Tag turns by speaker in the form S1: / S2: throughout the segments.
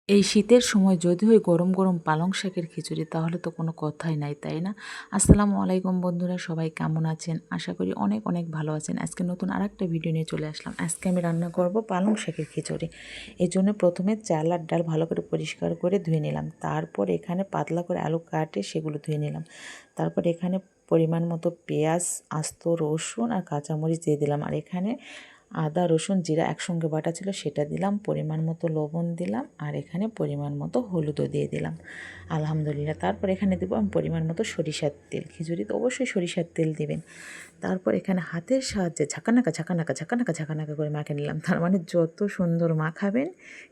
S1: এই শীতের সময় যদি হয় গরম গরম পালং শাকের খিচুড়ি তাহলে তো কোনো কথাই নাই, তাই না? আসসালামু আলাইকুম বন্ধুরা, সবাই কেমন আছেন? আশা করি অনেক অনেক ভালো আছেন। আজকে নতুন আরেকটা ভিডিও নিয়ে চলে আসলাম। আজকে আমি রান্না করব পালং শাকের খিচুড়ি। এই জন্য প্রথমে চাল আর ডাল ভালো করে পরিষ্কার করে ধুয়ে নিলাম। তারপর এখানে পাতলা করে আলু কাটে সেগুলো ধুয়ে নিলাম। তারপর এখানে পরিমাণ মতো পেঁয়াজ, আস্ত রসুন আর কাঁচামরিচ দিয়ে দিলাম। আর এখানে আদা রসুন জিরা একসঙ্গে বাটা ছিল সেটা দিলাম, পরিমাণ মতো লবণ দিলাম, আর এখানে পরিমাণ মতো হলুদও দিয়ে দিলাম। আলহামদুলিল্লাহ। তারপর এখানে দেবো আমি পরিমাণ মতো সরিষার তেল। খিচুড়িতে অবশ্যই সরিষার তেল দিবেন। তারপর এখানে হাতের সাহায্যে ঝাঁকানাকা করে মাখে নিলাম। তার মানে যত সুন্দর মাখাবেন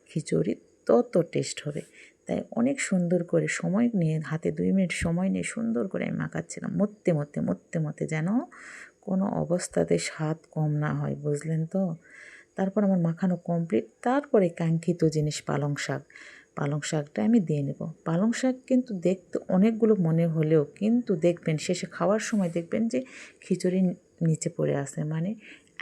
S1: খিচুড়ি তত টেস্ট হবে। তাই অনেক সুন্দর করে সময় নিয়ে হাতে 2 মিনিট সময় নিয়ে সুন্দর করে আমি মাখাচ্ছিলাম, মধ্যে যেন কোনো অবস্থাতে স্বাদ কম না হয়, বুঝলেন তো? তারপর আমার মাখানো কমপ্লিট। তারপরে কাঙ্ক্ষিত জিনিস পালং শাকটা আমি দিয়ে নেব। পালং শাক কিন্তু দেখতে অনেকগুলো মনে হলেও কিন্তু দেখবেন শেষে খাওয়ার সময় দেখবেন যে খিচুড়ি নিচে পড়ে আসে, মানে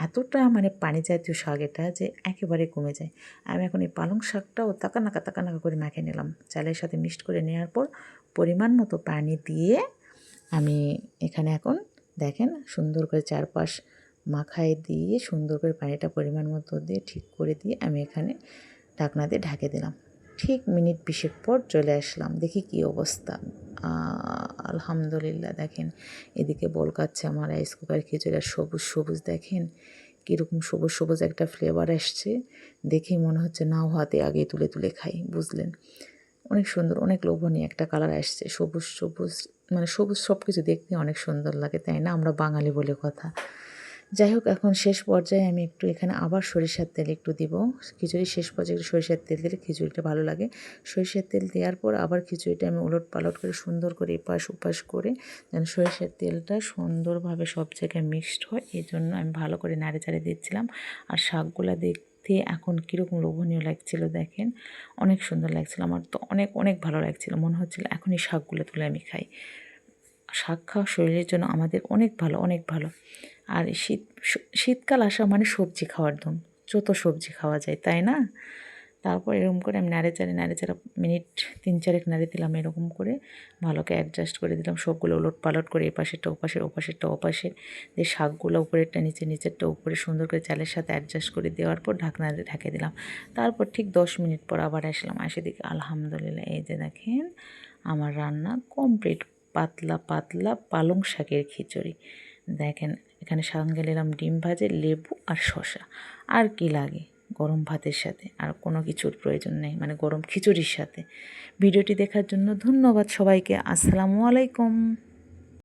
S1: এতটা মানে পানি জাতীয় শাক এটা যে একেবারে কমে যায়। আমি এখন এই পালং শাকটাও তাকানাকা করে মাখে নিলাম। চালের সাথে মিক্সড করে নেওয়ার পর পরিমাণ মতো পানি দিয়ে আমি এখানে এখন দেখেন সুন্দর করে চারপাশ মাখায় দিয়ে সুন্দর করে পানিটা পরিমাণ মতো দিয়ে ঠিক করে দিয়ে আমি এখানে ঢাকনা দিয়ে ঢেকে দিলাম। ঠিক মিনিট 20 পর চলে আসলাম, দেখি কি অবস্থা। আলহামদুলিল্লাহ। দেখেন এদিকে বলকাচ্ছে আমার রাইস কুকার খিচুড়ি, আর সবুজ দেখেন কীরকম সবুজ একটা ফ্লেভার আসছে। দেখেই মনে হচ্ছে নাও হাতে আগে তুলে খাই, বুঝলেন? অনেক সুন্দর, অনেক লোভনীয় একটা কালার আসছে। সবুজ মানে সবুজ সব কিছু দেখতে অনেক সুন্দর লাগে, তাই না? আমরা বাঙালি বলে কথা। যাই হোক, এখন শেষ পর্যায়ে আমি একটু এখানে আবার সরিষার তেল একটু দিব। খিচুড়ির শেষ পর্যায়ে একটু সরিষার তেল দিলে খিচুড়িটা ভালো লাগে। সরিষার তেল দেওয়ার পর আবার খিচুড়িটা আমি ওলটপালট করে সুন্দর করে এপাশ ওপাশ করে যেন সরিষার তেলটা সুন্দরভাবে সব জায়গায় মিক্সড হয়, এই জন্য আমি ভালো করে নাড়ে দিচ্ছিলাম। আর শাকগুলা দেখতে এখন কীরকম লোভনীয় লাগছিল দেখেন, অনেক সুন্দর লাগছিল। আমার তো অনেক ভালো লাগছিল, মনে হচ্ছিল এখনই শাকগুলো তুলে আমি খাই। শাক খাওয়া শরীরের জন্য আমাদের অনেক ভালো। আর শীতকাল আসা মানে সবজি খাওয়ার ধুম, যত সবজি খাওয়া যায়, তাই না? তারপর এরকম করে আমি নাড়েচাড়া মিনিট 3-4 নাড়ে দিলাম। এরকম করে ভালোকে অ্যাডজাস্ট করে দিলাম, সবগুলো ওলটপালট করে এপাশেরটা ওপাশে দিয়ে শাকগুলো উপরেরটা নিচেরটা উপরে সুন্দর করে চালের সাথে অ্যাডজাস্ট করে দেওয়ার পর ঢাকনা দিয়ে ঢেকে দিলাম। তারপর ঠিক 10 মিনিট পর আবার আসলাম, দেখি আলহামদুলিল্লাহ এই যে দেখেন আমার রান্না কমপ্লিট। পাতলা পালং শাকের খিচুড়ি। দেখেন এখানে সঙ্গে নিলাম ডিম ভাজে, লেবু আর শসা। আর কি লাগে গরম ভাতের সাথে? আর কোনো কিছুর প্রয়োজন নেই, মানে গরম খিচুড়ির সাথে। ভিডিওটি দেখার জন্য ধন্যবাদ সবাইকে। আসসালামু আলাইকুম।